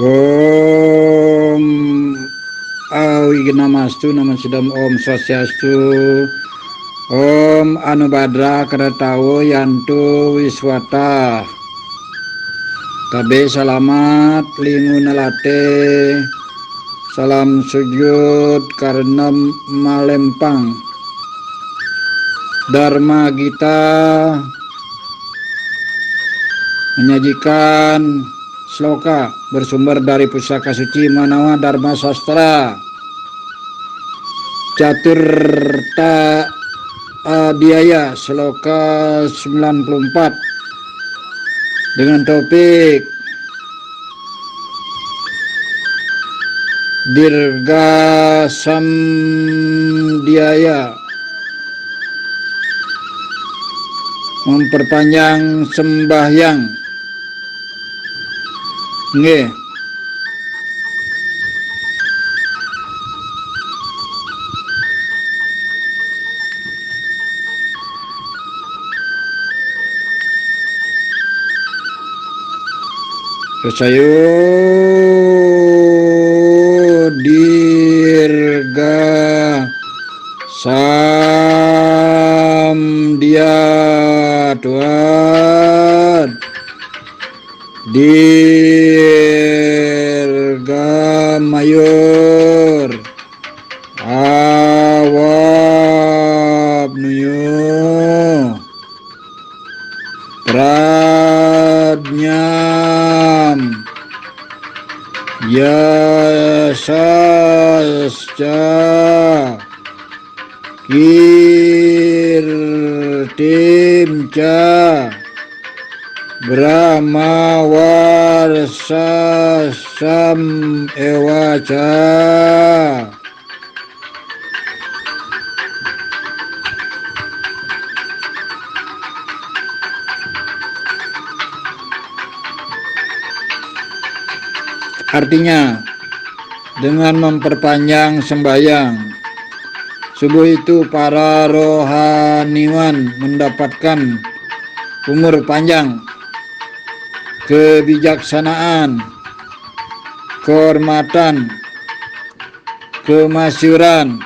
Om Awigamastu Nama Sidam Om Swastiastu. Om Anubadra Karatawo Yantu Wiswata. Tabe salamat lingu nalate. Salam sujud karena malempang. Dharma Gita menyajikan sloka bersumber dari pusaka suci Manawa Dharma Sastra Caturta Adhyaya sloka 94 dengan topik Dirga Samdhyaya, memperpanjang sembahyang. Nggih. Rasayo Dirga Samdhya Tuhan Dirga Mayor Awab Nuyo Pradnyam Yasascha Kirtimcha Brahma Warsasam Ewacha. Artinya, dengan memperpanjang sembahyang subuh itu para rohaniwan mendapatkan umur panjang, kebijaksanaan, kehormatan, kemasyhuran,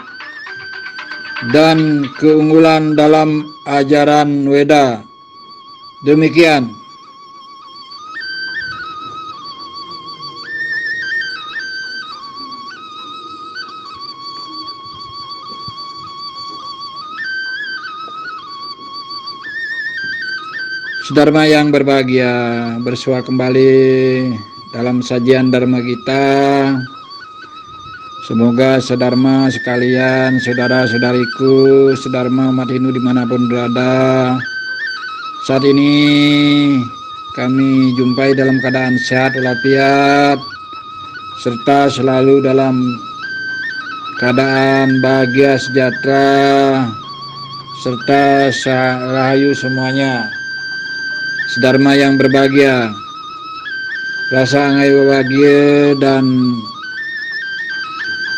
dan keunggulan dalam ajaran Weda. Demikian. Sedharma yang berbahagia, bersua kembali dalam sajian Dharma Gita. Semoga sedharma sekalian, saudara-saudariku, sedharma umat Hindu dimanapun berada, saat ini kami jumpai dalam keadaan sehat walafiat, serta selalu dalam keadaan bahagia, sejahtera, serta rahayu semuanya. Sedharma yang berbahagia, rasa angai bahagia dan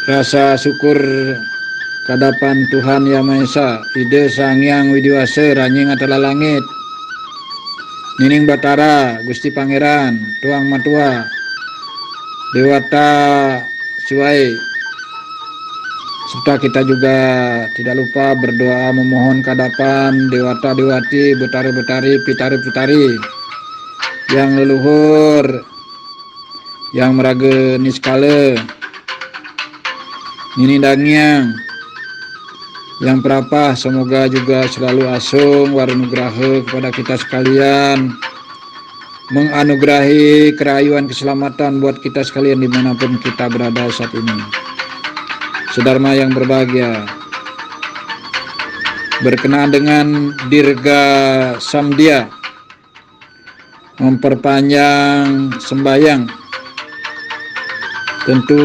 rasa syukur kehadapan Tuhan Yang Maha Esa, Ide Sang Hyang Widiwasa Ranying Atala Langit, Nining Batara, Gusti Pangeran, Tuang Matua, Dewata Suai, serta kita juga tidak lupa berdoa memohon kehadapan Dewata Dewati, Betari Betari, Pitari Pitari yang leluhur, yang meraga niskala, Nini Dangyang, yang perapah, semoga juga selalu asung warunugraha kepada kita sekalian, menganugerahi kerayuan keselamatan buat kita sekalian dimanapun kita berada saat ini. Sedharma yang berbahagia, berkenaan dengan Dirga Samdhya, memperpanjang sembahyang, tentu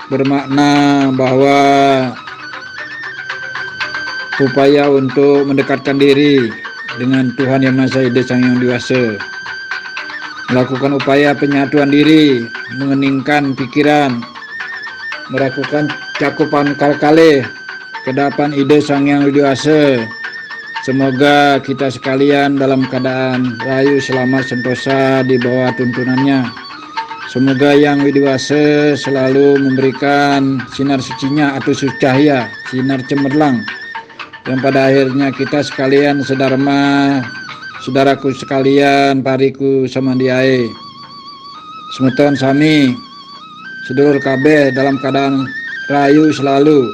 bermakna bahwa upaya untuk mendekatkan diri dengan Tuhan Yang Maha Esa, Ide Sang Hyang Widiwasa, melakukan upaya penyatuan diri, mengeningkan pikiran, melakukan cakupan kalkale kedapan Ide Sang Hyang Widiwasa. Semoga kita sekalian dalam keadaan rahayu, selamat, sentosa di bawah tuntunannya. Semoga yang widiwasa selalu memberikan sinar sucinya atau cahaya, sinar cemerlang, yang pada akhirnya kita sekalian sedharma, saudaraku sekalian, pariku samandiae, semeton sami sedulur kabeh dalam keadaan rahayu selalu.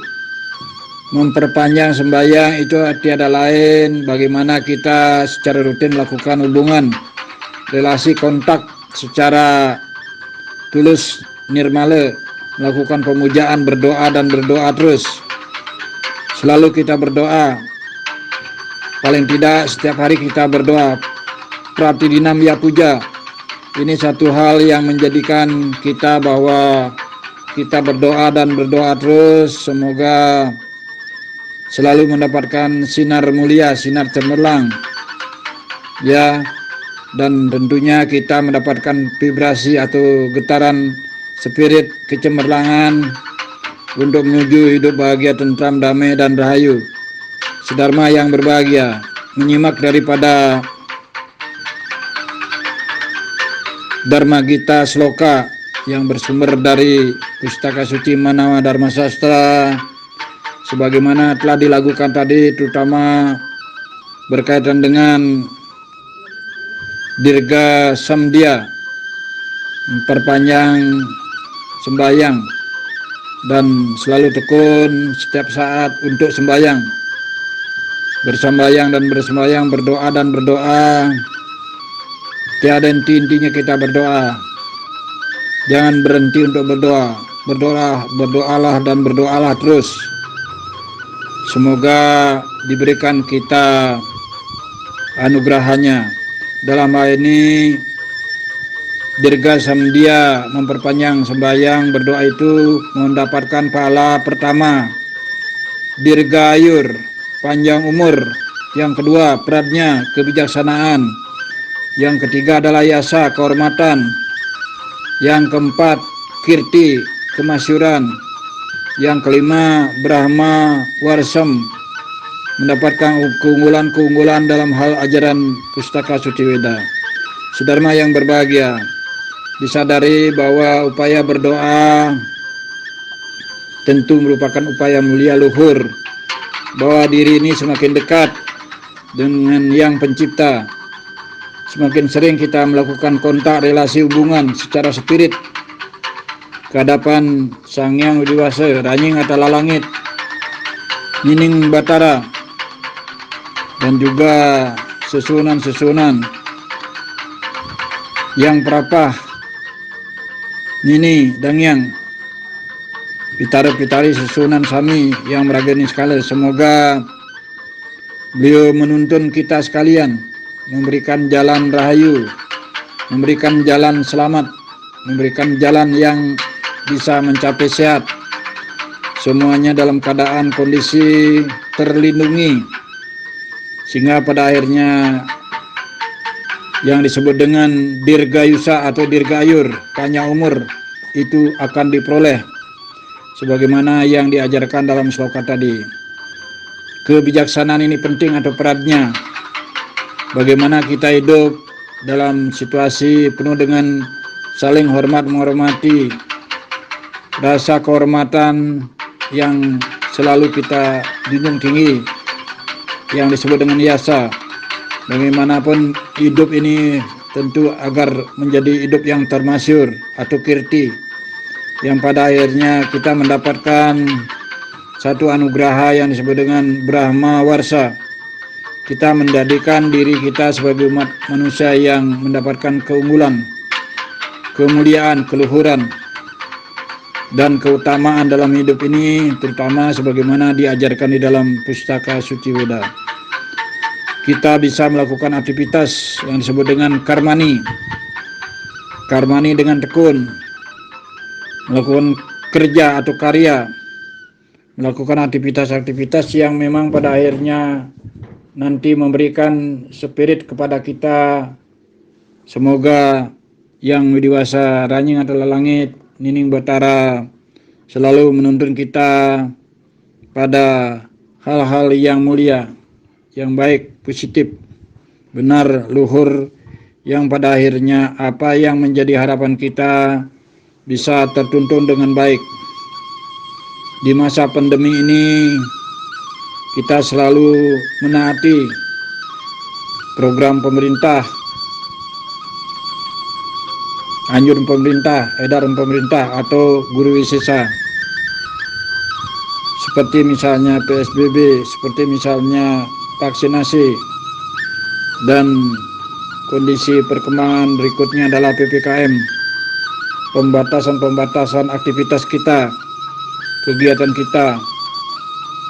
Memperpanjang sembahyang itu tiada lain bagaimana kita secara rutin melakukan hubungan, relasi kontak secara tulus nirmala, melakukan pemujaan, berdoa dan berdoa terus. Selalu kita berdoa, paling tidak setiap hari kita berdoa. Pratidinam ya puja. Ini satu hal yang menjadikan kita bahwa kita berdoa dan berdoa terus, semoga selalu mendapatkan sinar mulia, sinar cemerlang, ya, dan tentunya kita mendapatkan vibrasi atau getaran spirit kecemerlangan untuk menuju hidup bahagia, tentram, damai, dan rahayu. Sedharma yang berbahagia, menyimak daripada Dharma Gita Sloka yang bersumber dari Pustaka Suci Manawa Dharma Sastra, sebagaimana telah dilakukan tadi, terutama berkaitan dengan Dirga Samdia, memperpanjang sembahyang dan selalu tekun setiap saat untuk sembahyang, bersembahyang dan bersembahyang, berdoa dan berdoa, tiada intinya kita berdoa, jangan berhenti untuk berdoa, berdoalah dan berdoalah terus. Semoga diberikan kita anugerahnya. Dalam hal ini Dirga Samdia memperpanjang sembahyang berdoa itu mendapatkan pahala pertama Dirga Ayur, panjang umur. Yang kedua Pradnya, kebijaksanaan. Yang ketiga adalah Yasa, kehormatan. Yang keempat Kirti, kemasyuran. Yang kelima Brahma Warsam, mendapatkan keunggulan-keunggulan dalam hal ajaran Pustaka Suci Weda. Sedharma yang berbahagia, disadari bahwa upaya berdoa tentu merupakan upaya mulia luhur, bahwa diri ini semakin dekat dengan Yang Pencipta. Semakin sering kita melakukan kontak, relasi, hubungan secara spirit ke hadapan Sang Hyang Widiwasa, Ranying Atala Langit, Nining Batara, dan juga susunan-susunan Yang Prapah, Nini Dangyang, pitara-pitari susunan sami yang meragani sekali. Semoga beliau menuntun kita sekalian, memberikan jalan rahayu, memberikan jalan selamat, memberikan jalan yang bisa mencapai sehat, semuanya dalam keadaan kondisi terlindungi, sehingga pada akhirnya yang disebut dengan Dirgayusa atau Dirgayur, panjang umur, itu akan diperoleh sebagaimana yang diajarkan dalam sloka tadi. Kebijaksanaan ini penting atau peratnya, bagaimana kita hidup dalam situasi penuh dengan saling hormat menghormati, rasa kehormatan yang selalu kita junjung tinggi, yang disebut dengan yasa. Bagaimanapun hidup ini tentu agar menjadi hidup yang termasyur atau kirti, yang pada akhirnya kita mendapatkan satu anugerah yang disebut dengan Brahma Warsa. Kita menjadikan diri kita sebagai umat manusia yang mendapatkan keunggulan, kemuliaan, keluhuran, dan keutamaan dalam hidup ini, terutama sebagaimana diajarkan di dalam Pustaka Suci Weda. Kita bisa melakukan aktivitas yang disebut dengan karmani. Karmani dengan tekun, melakukan kerja atau karya, melakukan aktivitas-aktivitas yang memang pada akhirnya nanti memberikan spirit kepada kita. Semoga Yang Widiwasa, Ranying Atala Langit, Nining Batara selalu menuntun kita pada hal-hal yang mulia, yang baik, positif, benar, luhur, yang pada akhirnya apa yang menjadi harapan kita bisa tertuntun dengan baik. Di masa pandemi ini kita selalu menaati program pemerintah, anjuran pemerintah, edaran pemerintah atau guru wisesa, seperti misalnya PSBB, seperti misalnya vaksinasi, dan kondisi perkembangan berikutnya adalah PPKM, pembatasan aktivitas kita, kegiatan kita.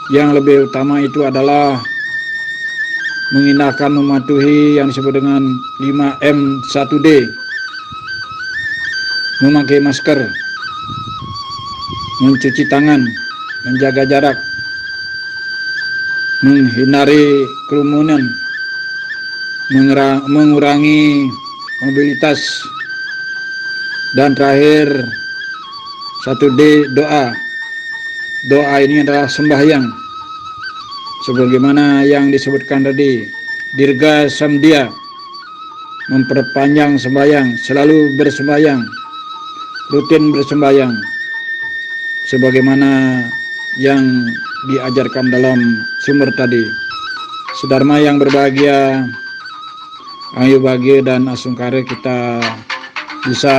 Yang lebih utama itu adalah mengindahkan, mematuhi yang disebut dengan 5M 1D, memakai masker, mencuci tangan, menjaga jarak, menghindari kerumunan, mengurangi mobilitas, dan terakhir 1D, doa. Doa ini adalah sembahyang, sebagaimana yang disebutkan tadi, Dirga Samdia, memperpanjang sembahyang, selalu bersembahyang, rutin bersembahyang, sebagaimana yang diajarkan dalam sumber tadi. Sedharma yang berbahagia, ayo bahagia dan asungkara kita bisa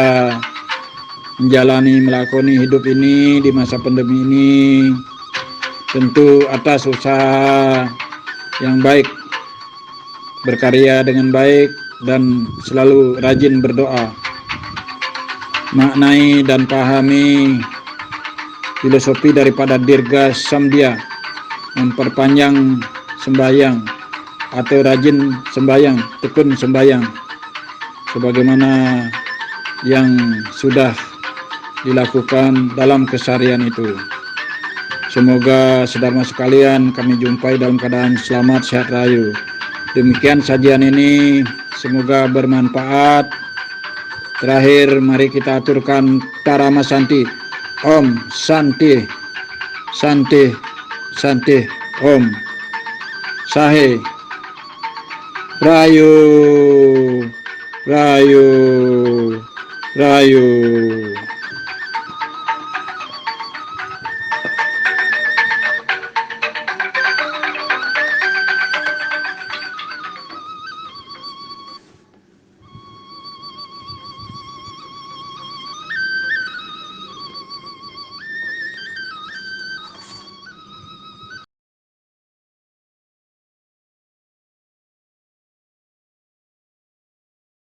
menjalani, melakoni hidup ini di masa pandemi ini, tentu atas usaha yang baik, berkarya dengan baik, dan selalu rajin berdoa. Maknai dan pahami filosofi daripada Dirga Samdia, memperpanjang sembahyang atau rajin sembahyang, tekun sembahyang, sebagaimana yang sudah dilakukan dalam keseharian itu. Semoga sedharma sekalian kami jumpai dalam keadaan selamat, sehat, rahayu. Demikian sajian ini, semoga bermanfaat. Terakhir, mari kita aturkan Tarama Santi. Om Santi, Santi, Santi, Om Sahe, Rayu, Rayu, Rayu.